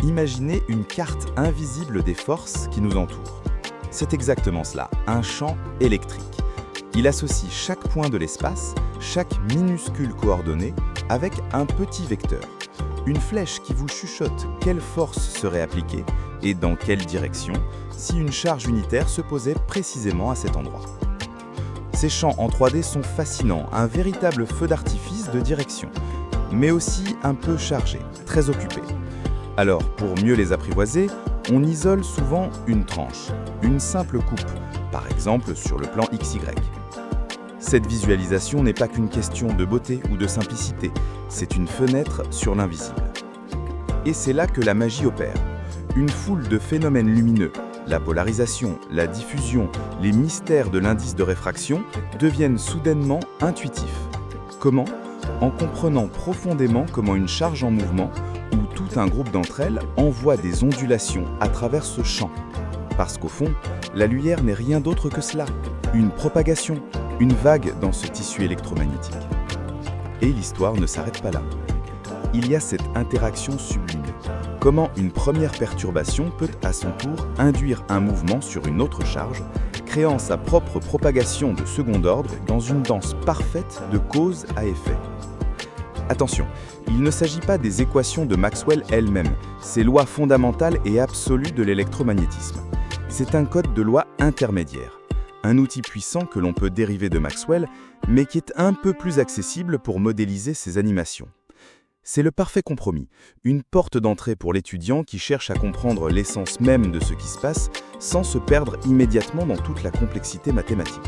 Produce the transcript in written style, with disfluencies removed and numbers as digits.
Imaginez une carte invisible des forces qui nous entourent. C'est exactement cela, un champ électrique. Il associe chaque point de l'espace, chaque minuscule coordonnée, avec un petit vecteur. Une flèche qui vous chuchote quelle force serait appliquée et dans quelle direction si une charge unitaire se posait précisément à cet endroit. Ces champs en 3D sont fascinants, un véritable feu d'artifice de direction, mais aussi un peu chargés, très occupés. Alors, pour mieux les apprivoiser, on isole souvent une tranche, une simple coupe, par exemple sur le plan XY. Cette visualisation n'est pas qu'une question de beauté ou de simplicité, c'est une fenêtre sur l'invisible. Et c'est là que la magie opère. Une foule de phénomènes lumineux, la polarisation, la diffusion, les mystères de l'indice de réfraction deviennent soudainement intuitifs. Comment ? En comprenant profondément comment une charge en mouvement ou tout un groupe d'entre elles envoie des ondulations à travers ce champ. Parce qu'au fond, la lumière n'est rien d'autre que cela, une propagation, une vague dans ce tissu électromagnétique. Et l'histoire ne s'arrête pas là. Il y a cette interaction sublime. Comment une première perturbation peut à son tour induire un mouvement sur une autre charge, créant sa propre propagation de second ordre dans une danse parfaite de cause à effet. Attention, il ne s'agit pas des équations de Maxwell elles-mêmes, ces lois fondamentales et absolues de l'électromagnétisme. C'est un code de loi intermédiaire, un outil puissant que l'on peut dériver de Maxwell, mais qui est un peu plus accessible pour modéliser ses animations. C'est le parfait compromis, une porte d'entrée pour l'étudiant qui cherche à comprendre l'essence même de ce qui se passe sans se perdre immédiatement dans toute la complexité mathématique.